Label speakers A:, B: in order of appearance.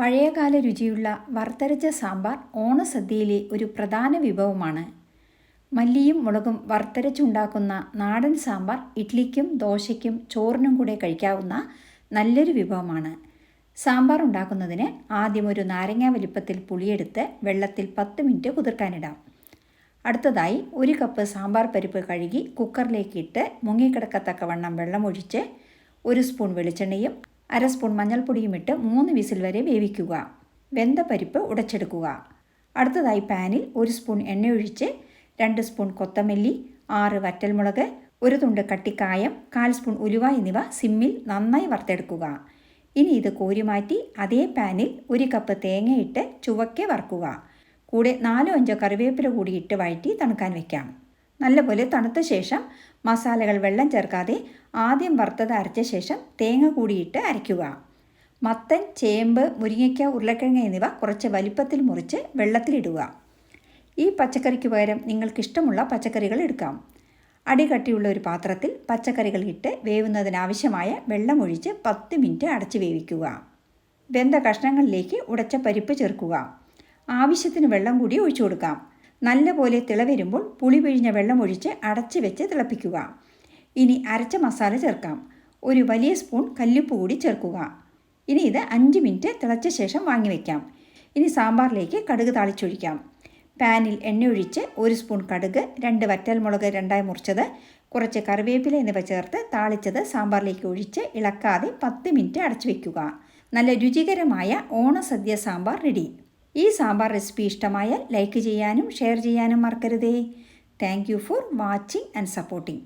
A: പഴയകാല രുചിയുള്ള വറുത്തരച്ച സാമ്പാർ ഓണസദ്യയിലെ ഒരു പ്രധാന വിഭവമാണ്. മല്ലിയും മുളകും വറുത്തരച്ചുണ്ടാക്കുന്ന നാടൻ സാമ്പാർ ഇഡ്ലിക്കും ദോശയ്ക്കും ചോറിനും കൂടെ കഴിക്കാവുന്ന നല്ലൊരു വിഭവമാണ്. സാമ്പാർ ഉണ്ടാക്കുന്നതിന് ആദ്യം ഒരു നാരങ്ങ വലിപ്പത്തിൽ പുളിയെടുത്ത് വെള്ളത്തിൽ 10 മിനിറ്റ് കുതിർക്കാനിടാം. അടുത്തതായി 1 കപ്പ് സാമ്പാർ പരിപ്പ് കഴുകി കുക്കറിലേക്ക് ഇട്ട് മുങ്ങിക്കിടക്കത്തക്കവണ്ണം വെള്ളമൊഴിച്ച് 1 സ്പൂൺ വെളിച്ചെണ്ണയും 1/2 സ്പൂൺ മഞ്ഞൾപ്പൊടിയും ഇട്ട് 3 വിസിൽ വരെ വേവിക്കുക. വെന്ത പരിപ്പ് ഉടച്ചെടുക്കുക. അടുത്തതായി പാനിൽ 1 സ്പൂൺ എണ്ണയൊഴിച്ച് 2 സ്പൂൺ കൊത്തമല്ലി, 6 വറ്റൽമുളക്, 1 തുണ്ട് കട്ടിക്കായം, 1/4 സ്പൂൺ ഉലുവ എന്നിവ സിമ്മിൽ നന്നായി വറുത്തെടുക്കുക. ഇനി ഇത് കോരിമാറ്റി അതേ പാനിൽ 1 കപ്പ് തേങ്ങയിട്ട് ചുവക്കെ വറുക്കുക. കൂടെ 4-5 കറിവേപ്പില കൂടി ഇട്ട് വഴറ്റി തണുക്കാൻ വയ്ക്കാം. നല്ലപോലെ തണുത്ത ശേഷം മസാലകൾ വെള്ളം ചേർക്കാതെ ആദ്യം വറുത്തത് അരച്ച ശേഷം തേങ്ങ കൂടിയിട്ട് അരയ്ക്കുക. മത്തൻ, ചേമ്പ്, മുരിങ്ങയ്ക്ക, ഉരുളക്കിഴങ്ങ് എന്നിവ കുറച്ച് വലിപ്പത്തിൽ മുറിച്ച് വെള്ളത്തിലിടുക. ഈ പച്ചക്കറിക്ക് പകരം നിങ്ങൾക്കിഷ്ടമുള്ള പച്ചക്കറികൾ എടുക്കാം. അടികട്ടിയുള്ള ഒരു പാത്രത്തിൽ പച്ചക്കറികൾ ഇട്ട് വേവുന്നതിനാവശ്യമായ വെള്ളമൊഴിച്ച് 10 മിനിറ്റ് അടച്ച് വേവിക്കുക. വെന്ത കഷ്ണങ്ങളിലേക്ക് ഉടച്ച പരിപ്പ് ചേർക്കുക. ആവശ്യത്തിന് വെള്ളം കൂടി ഒഴിച്ചു കൊടുക്കാം. നല്ലപോലെ തിളവരുമ്പോൾ പുളി പിഴിഞ്ഞ വെള്ളമൊഴിച്ച് അടച്ച് വെച്ച് തിളപ്പിക്കുക. ഇനി അരച്ച മസാല ചേർക്കാം. ഒരു വലിയ സ്പൂൺ കല്ലുപ്പ് കൂടി ചേർക്കുക. ഇനി ഇത് 5 മിനിറ്റ് തിളച്ച ശേഷം വാങ്ങി വയ്ക്കാം. ഇനി സാമ്പാറിലേക്ക് കടുക് താളിച്ചൊഴിക്കാം. പാനിൽ എണ്ണയൊഴിച്ച് 1 സ്പൂൺ കടുക്, 2 വറ്റൽമുളക് 2ആയി മുറിച്ചത്, കുറച്ച് കറിവേപ്പില എന്നിവ ചേർത്ത് താളിച്ചത് സാമ്പാറിലേക്ക് ഒഴിച്ച് ഇളക്കാതെ 10 മിനിറ്റ് അടച്ചു വയ്ക്കുക. നല്ല രുചികരമായ ഓണസദ്യ സാമ്പാർ റെഡി. ഈ സാമ്പാർ റെസിപ്പി ഇഷ്ടമായാൽ ലൈക്ക് ചെയ്യാനും ഷെയർ ചെയ്യാനും മറക്കരുതേ. Thank you for watching and supporting.